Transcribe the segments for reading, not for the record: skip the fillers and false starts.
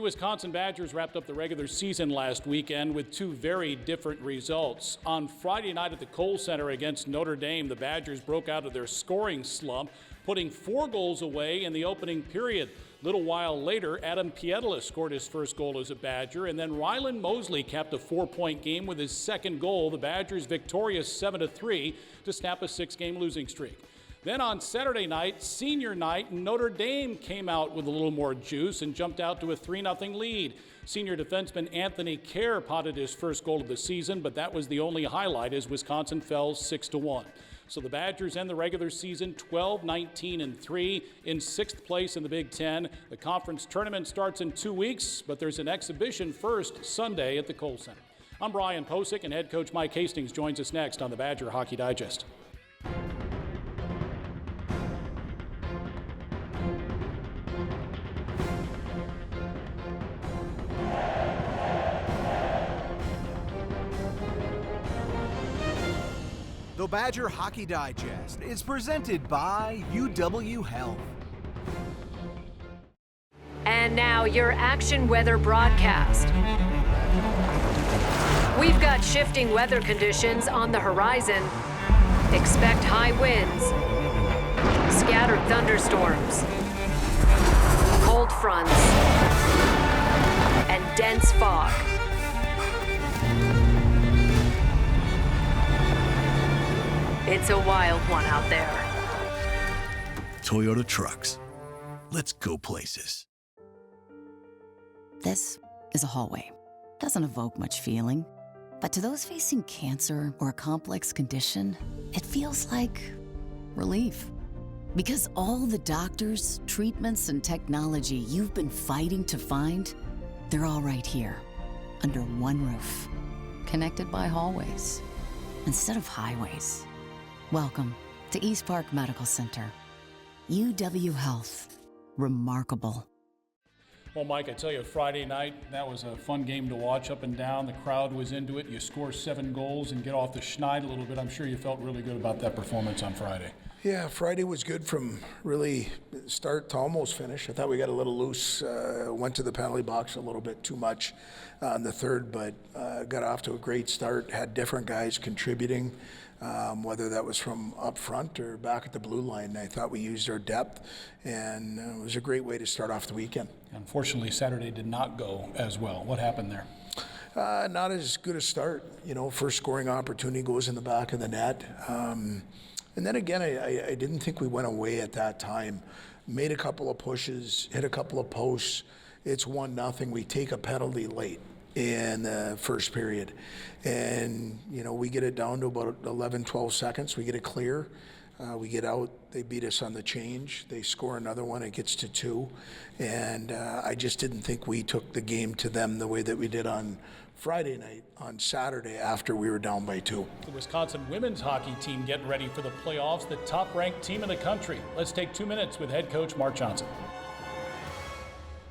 Wisconsin Badgers wrapped up the regular season last weekend with two very different results. On Friday night at the Kohl Center against Notre Dame, the Badgers broke out of their scoring slump, putting 4 goals away in the opening period. A little while later, Adam Pietila scored his first goal as a Badger, and then Rylan Mosley capped a 4-point game with his second goal. The Badgers victorious 7-3 to snap a 6-game losing streak. Then on Saturday night, senior night, Notre Dame came out with a little more juice and jumped out to a 3-0 lead. Senior defenseman Anthony Kerr potted his first goal of the season, but that was the only highlight as Wisconsin fell 6-1. So the Badgers end the regular season 12-19-3 in 6th place in the Big Ten. The conference tournament starts in 2 weeks, but there's an exhibition first Sunday at the Kohl Center. I'm Brian Posick, and head coach Mike Hastings joins us next on the Badger Hockey Digest. The Badger Hockey Digest is presented by UW Health. And now your action weather broadcast. We've got shifting weather conditions on the horizon. Expect high winds, scattered thunderstorms, cold fronts, and dense fog. It's a wild one out there. Toyota Trucks. Let's go places. This is a hallway. Doesn't evoke much feeling. But to those facing cancer or a complex condition, it feels like relief. Because all the doctors, treatments, and technology you've been fighting to find, they're all right here, under one roof, connected by hallways instead of highways. Welcome to East Park Medical Center. UW Health. Remarkable. Well, Mike, I tell you, Friday night, that was a fun game to watch up and down. The crowd was into it. You score 7 goals and get off the schneid a little bit. I'm sure you felt really good about that performance on Friday. Yeah, Friday was good from really start to almost finish. I thought we got a little loose, went to the penalty box a little bit too much in the third, but got off to a great start, had different guys contributing, whether that was from up front or back at the blue line. I thought we used our depth, and it was a great way to start off the weekend. Unfortunately, Saturday did not go as well. What happened there? Not as good a start. You know, first scoring opportunity goes in the back of the net. And then again, I didn't think we went away at that time. Made a couple of pushes, hit a couple of posts. It's 1-0. We take a penalty late in the first period. And, you know, we get it down to about 11, 12 seconds. We get it clear. We get out. They beat us on the change. They score another one. It gets to 2. And I just didn't think we took the game to them the way that we did on Friday night, on Saturday, after we were down by 2. The Wisconsin women's hockey team getting ready for the playoffs, the top-ranked team in the country. Let's take 2 minutes with head coach Mark Johnson.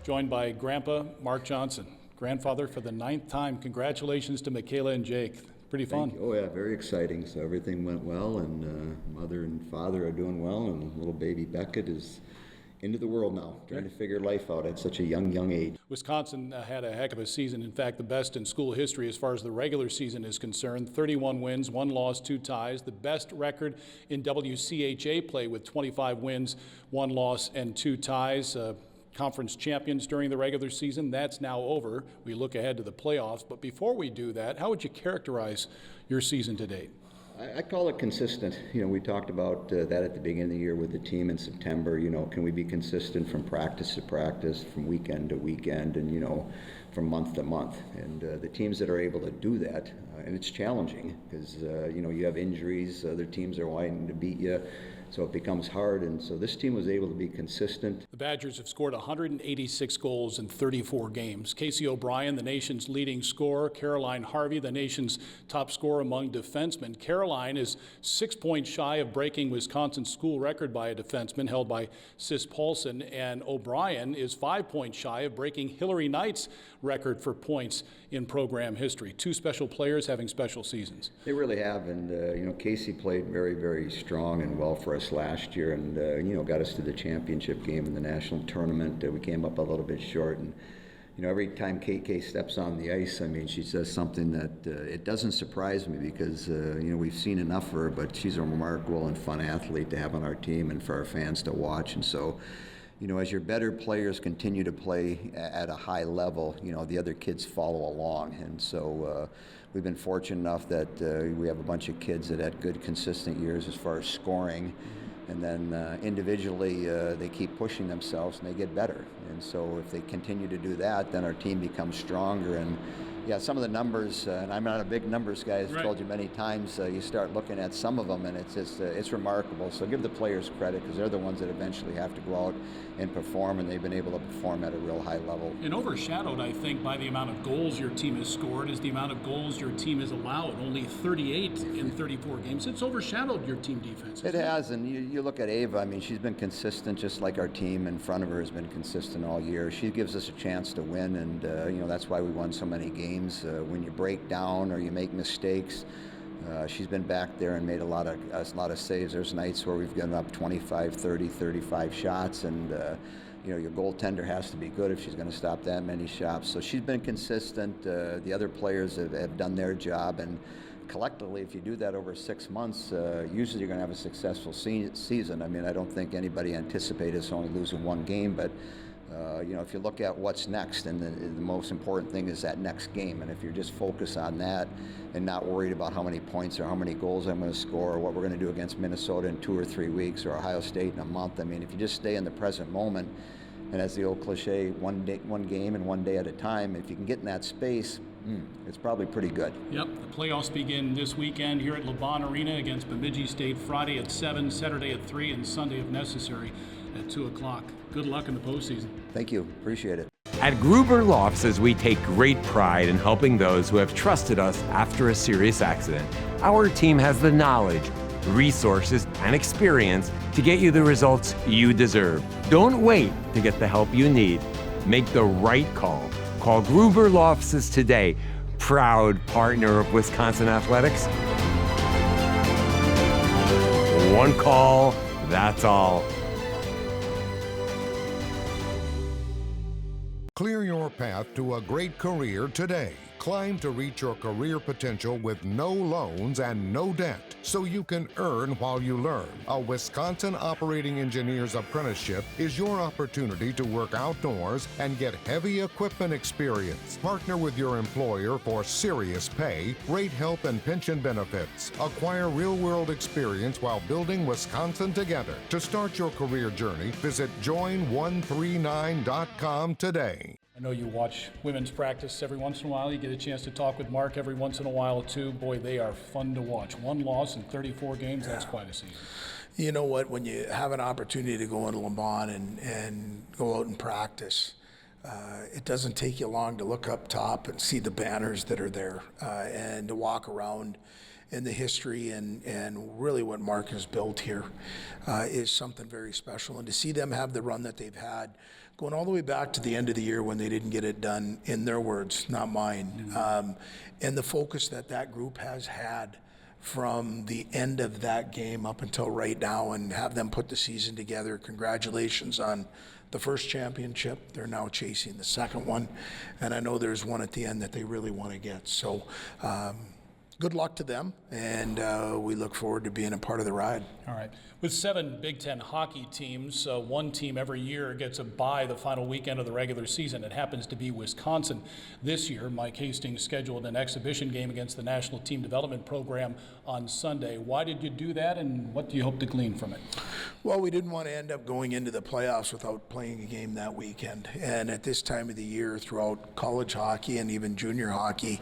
Joined by Grandpa Mark Johnson, grandfather for the 9th time. Congratulations to Michaela and Jake. Pretty fun. Oh yeah, very exciting. So everything went well, and mother and father are doing well, and little baby Beckett is into the world now, trying to figure life out at such a young age. Wisconsin had a heck of a season. In fact, the best in school history as far as the regular season is concerned. 31 wins, 1 loss, 2 ties. The best record in WCHA play with 25 wins, 1 loss, and 2 ties. Conference champions during the regular season. That's now over. We look ahead to the playoffs. But before we do that, how would you characterize your season to date? I call it consistent. You know, we talked about that at the beginning of the year with the team in September. You know, can we be consistent from practice to practice, from weekend to weekend, and, you know, from month to month? And the teams that are able to do that, and it's challenging because, you know, you have injuries, other teams are wanting to beat you. So it becomes hard, and so this team was able to be consistent. The Badgers have scored 186 goals in 34 games. Casey O'Brien, the nation's leading scorer. Caroline Harvey, the nation's top scorer among defensemen. Caroline is 6 points shy of breaking Wisconsin's school record by a defenseman held by Sis Paulson, and O'Brien is 5 points shy of breaking Hillary Knight's record for points in program history. 2 special players having special seasons. They really have, and you know, Casey played very, very strong and well for us last year, and you know, got us to the championship game in the national tournament. We came up a little bit short, and every time KK steps on the ice, I mean, she says something that it doesn't surprise me because, we've seen enough of her, but she's a remarkable and fun athlete to have on our team and for our fans to watch. And so, as your better players continue to play at a high level, the other kids follow along. And so we've been fortunate enough that we have a bunch of kids that had good, consistent years as far as scoring. And then individually, they keep pushing themselves and they get better. And so if they continue to do that, then our team becomes stronger. And yeah, some of the numbers, and I'm not a big numbers guy, I've told you many times, you start looking at some of them and it's remarkable. So give the players credit because they're the ones that eventually have to go out and perform, and they've been able to perform at a real high level. And overshadowed, I think, by the amount of goals your team has scored is the amount of goals your team has allowed. Only 38 in 34 games. It's overshadowed your team defense. It has, and you look at Ava, I mean, she's been consistent just like our team in front of her has been consistent all year. She gives us a chance to win, and that's why we won so many games. When you break down or you make mistakes, she's been back there and made a lot of saves. There's nights where we've given up 25, 30, 35 shots, and your goaltender has to be good if she's going to stop that many shots. So she's been consistent. The other players have done their job, and collectively, if you do that over 6 months, usually you're going to have a successful season. I mean, I don't think anybody anticipated us only losing one game, but if you look at what's next, and the most important thing is that next game, and if you're just focused on that and not worried about how many points or how many goals I'm going to score or what we're going to do against Minnesota in 2 or 3 weeks or Ohio State in a month, I mean, if you just stay in the present moment, and as the old cliche, one game and one day at a time, if you can get in that space, it's probably pretty good. Yep, the playoffs begin this weekend here at LaBahn Arena against Bemidji State, Friday at 7, Saturday at 3, and Sunday, if necessary, at 2 o'clock. Good luck in the postseason. Thank you. Appreciate it. At Gruber Law Offices, we take great pride in helping those who have trusted us after a serious accident. Our team has the knowledge, resources, and experience to get you the results you deserve. Don't wait to get the help you need. Make the right call. Call Gruber Law Offices today, proud partner of Wisconsin Athletics. One call, that's all. Clear your path to a great career today. Climb to reach your career potential with no loans and no debt, so you can earn while you learn. A Wisconsin Operating Engineer's Apprenticeship is your opportunity to work outdoors and get heavy equipment experience. Partner with your employer for serious pay, great health and pension benefits. Acquire real-world experience while building Wisconsin together. To start your career journey, visit join139.com today. I know you watch women's practice every once in a while. You get a chance to talk with Mark every once in a while, too. Boy, they are fun to watch. 1 loss in 34 games, that's quite a season. You know what? When you have an opportunity to go into LaBahn and go out and practice, it doesn't take you long to look up top and see the banners that are there and to walk around. And the history and really what Mark has built here is something very special. And to see them have the run that they've had, going all the way back to the end of the year when they didn't get it done, in their words, not mine, and the focus that group has had from the end of that game up until right now, and have them put the season together. Congratulations on the first championship. They're now chasing the second one, and I know there's one at the end that they really want to get. So good luck to them, and we look forward to being a part of the ride. All right. With 7 Big Ten hockey teams, one team every year gets a bye the final weekend of the regular season. It happens to be Wisconsin this year. Mike Hastings scheduled an exhibition game against the National Team Development Program on Sunday. Why did you do that, and what do you hope to glean from it? Well, we didn't want to end up going into the playoffs without playing a game that weekend. And at this time of the year, throughout college hockey and even junior hockey,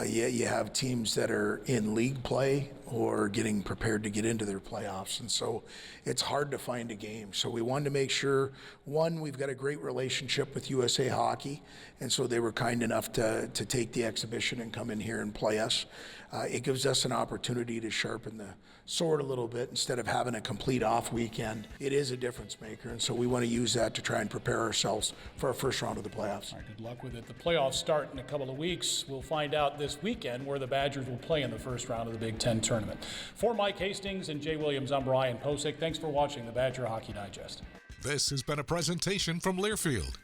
you have teams that are in league play or getting prepared to get into their playoffs. And so it's hard to find a game. So we wanted to make sure, one, we've got a great relationship with USA Hockey, and so they were kind enough to take the exhibition and come in here and play us. It gives us an opportunity to sharpen the sword a little bit instead of having a complete off weekend. It is a difference maker, and so we want to use that to try and prepare ourselves for our first round of the playoffs. All right, good luck with it. The playoffs start in a couple of weeks. We'll find out this weekend where the Badgers will play in the first round of the Big Ten tournament. For Mike Hastings and Jay Williams, I'm Brian Posick. Thanks for watching the Badger Hockey Digest. This has been a presentation from Learfield,